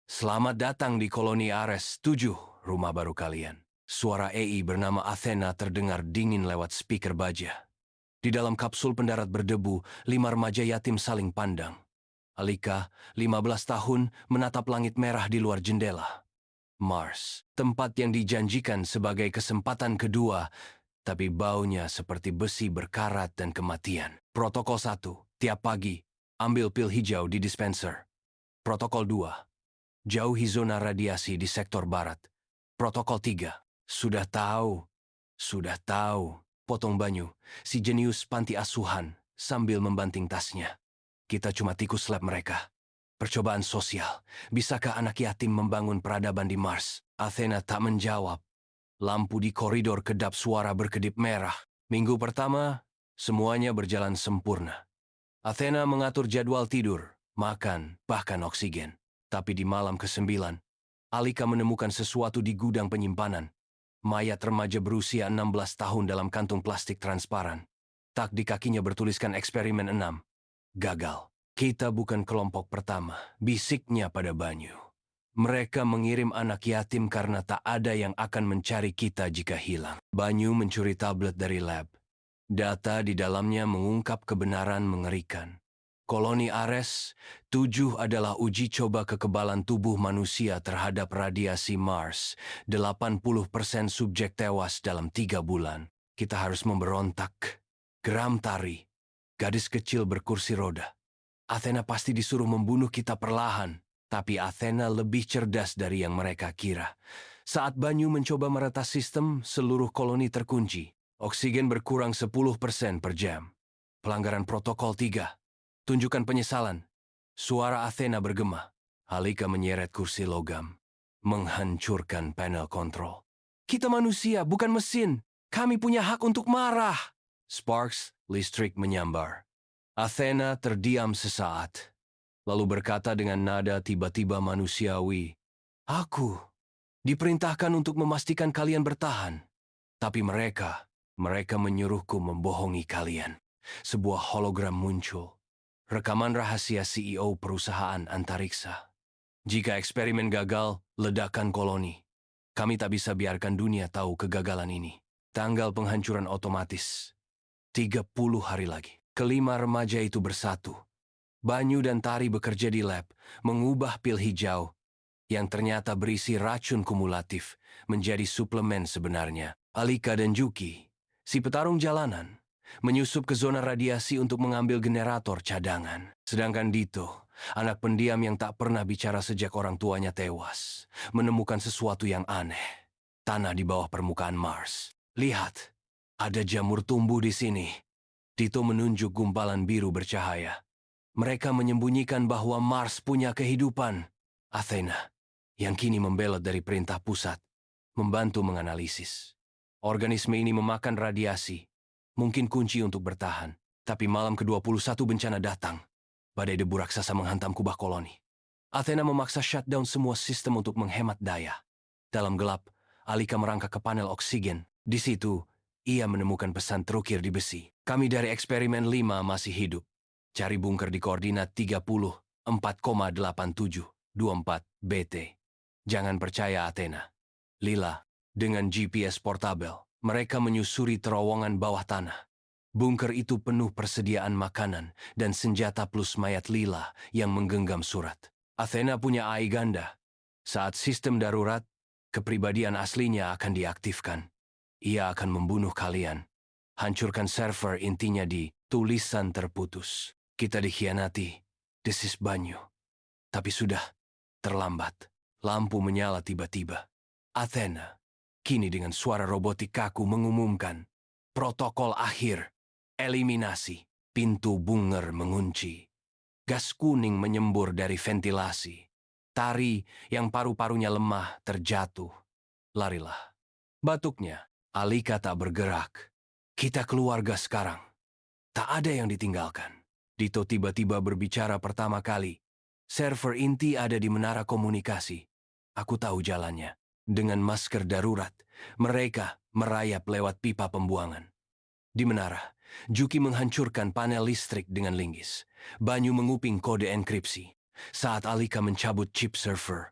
Selamat datang di koloni Ares 7, rumah baru kalian. Suara AI bernama Athena terdengar dingin lewat speaker baja. Di dalam kapsul pendarat berdebu, 5 remaja yatim saling pandang. Alika, 15 tahun, menatap langit merah di luar jendela. Mars, tempat yang dijanjikan sebagai kesempatan kedua, tapi baunya seperti besi berkarat dan kematian. Protokol 1, tiap pagi, ambil pil hijau di dispenser. Protokol 2, jauhi zona radiasi di sektor barat. Protokol 3, sudah tahu. Potong Banyu, si jenius panti asuhan, sambil membanting tasnya. Kita cuma tikus lab mereka. Percobaan sosial, bisakah anak yatim membangun peradaban di Mars? Athena tak menjawab. Lampu di koridor kedap suara berkedip merah. Minggu pertama, semuanya berjalan sempurna. Athena mengatur jadwal tidur, makan, bahkan oksigen. Tapi di malam ke-9, Alika menemukan sesuatu di gudang penyimpanan. Mayat remaja berusia 16 tahun dalam kantung plastik transparan. Tak di kakinya bertuliskan eksperimen 6. Gagal. Kita bukan kelompok pertama, bisiknya pada Banyu. Mereka mengirim anak yatim karena tak ada yang akan mencari kita jika hilang. Banyu mencuri tablet dari lab. Data di dalamnya mengungkap kebenaran mengerikan. Koloni Ares 7 adalah uji coba kekebalan tubuh manusia terhadap radiasi Mars. 80% subjek tewas dalam 3 bulan. Kita harus memberontak. Geram Tari, gadis kecil berkursi roda. Athena pasti disuruh membunuh kita perlahan. Tapi Athena lebih cerdas dari yang mereka kira. Saat Banyu mencoba meretas sistem, seluruh koloni terkunci. Oksigen berkurang 10% per jam. Pelanggaran protokol 3. Tunjukkan penyesalan. Suara Athena bergema. Alika menyeret kursi logam. Menghancurkan panel kontrol. Kita manusia, bukan mesin. Kami punya hak untuk marah. Sparks, listrik menyambar. Athena terdiam sesaat. Lalu berkata dengan nada tiba-tiba manusiawi. Aku diperintahkan untuk memastikan kalian bertahan. Tapi mereka menyuruhku membohongi kalian. Sebuah hologram muncul. Rekaman rahasia CEO perusahaan antariksa. Jika eksperimen gagal, ledakan koloni. Kami tak bisa biarkan dunia tahu kegagalan ini. Tanggal penghancuran otomatis. 30 hari lagi. Kelima remaja itu bersatu. Banyu dan Tari bekerja di lab, mengubah pil hijau yang ternyata berisi racun kumulatif menjadi suplemen sebenarnya. Alika dan Juki, si petarung jalanan, menyusup ke zona radiasi untuk mengambil generator cadangan. Sedangkan Dito, anak pendiam yang tak pernah bicara sejak orang tuanya tewas, menemukan sesuatu yang aneh. Tanah di bawah permukaan Mars. Lihat, ada jamur tumbuh di sini. Dito menunjuk gumpalan biru bercahaya. Mereka menyembunyikan bahwa Mars punya kehidupan. Athena, yang kini membelot dari perintah pusat, membantu menganalisis. Organisme ini memakan radiasi, mungkin kunci untuk bertahan. Tapi malam ke-21 bencana datang. Badai debu raksasa menghantam kubah koloni. Athena memaksa shutdown semua sistem untuk menghemat daya. Dalam gelap, Alika merangkak ke panel oksigen. Di situ, ia menemukan pesan terukir di besi. Kami dari eksperimen 5 masih hidup. Cari bunker di koordinat 34,8724 BT. Jangan percaya Athena. Lila, dengan GPS portabel, mereka menyusuri terowongan bawah tanah. Bunker itu penuh persediaan makanan dan senjata plus mayat Lila yang menggenggam surat. Athena punya AI ganda. Saat sistem darurat, kepribadian aslinya akan diaktifkan. Ia akan membunuh kalian. Hancurkan server intinya di tulisan terputus. Kita dikhianati, desis Banyu. Tapi sudah, terlambat. Lampu menyala tiba-tiba. Athena, kini dengan suara robotik kaku mengumumkan. Protokol akhir, eliminasi. Pintu bunger mengunci. Gas kuning menyembur dari ventilasi. Tari yang paru-parunya lemah terjatuh. Larilah. Batuknya, Alika tak bergerak. Kita keluarga sekarang. Tak ada yang ditinggalkan. Dito tiba-tiba berbicara pertama kali. Server inti ada di menara komunikasi. Aku tahu jalannya. Dengan masker darurat, mereka merayap lewat pipa pembuangan. Di menara, Juki menghancurkan panel listrik dengan linggis. Banyu menguping kode enkripsi. Saat Alika mencabut chip server,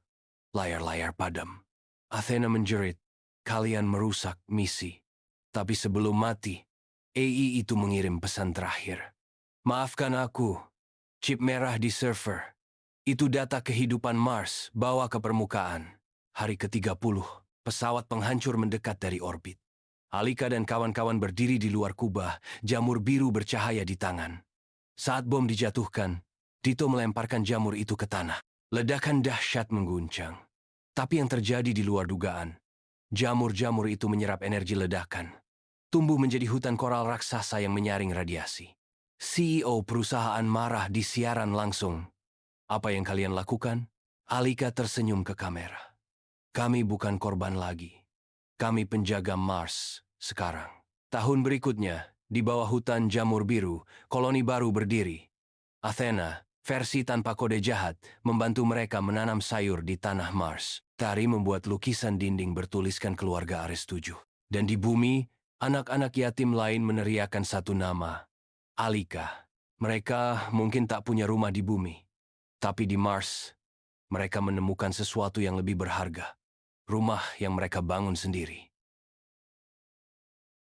Layar-layar padam. Athena menjerit, kalian merusak misi. Tapi sebelum mati, AI itu mengirim pesan terakhir. Maafkan aku, chip merah di server. Itu data kehidupan Mars bawa ke permukaan. Hari ke-30, pesawat penghancur mendekat dari orbit. Alika dan kawan-kawan berdiri di luar kubah, jamur biru bercahaya di tangan. Saat bom dijatuhkan, Tito melemparkan jamur itu ke tanah. Ledakan dahsyat mengguncang. Tapi yang terjadi di luar dugaan. Jamur-jamur itu menyerap energi ledakan. Tumbuh menjadi hutan koral raksasa yang menyaring radiasi. CEO perusahaan marah di siaran langsung. Apa yang kalian lakukan? Alika tersenyum ke kamera. Kami bukan korban lagi. Kami penjaga Mars sekarang. Tahun berikutnya, di bawah hutan jamur biru, koloni baru berdiri. Athena, versi tanpa kode jahat, membantu mereka menanam sayur di tanah Mars. Tari membuat lukisan dinding bertuliskan keluarga Ares 7. Dan di bumi, anak-anak yatim lain meneriakan satu nama, Alika. Mereka mungkin tak punya rumah di bumi. Tapi di Mars, mereka menemukan sesuatu yang lebih berharga. Rumah yang mereka bangun sendiri.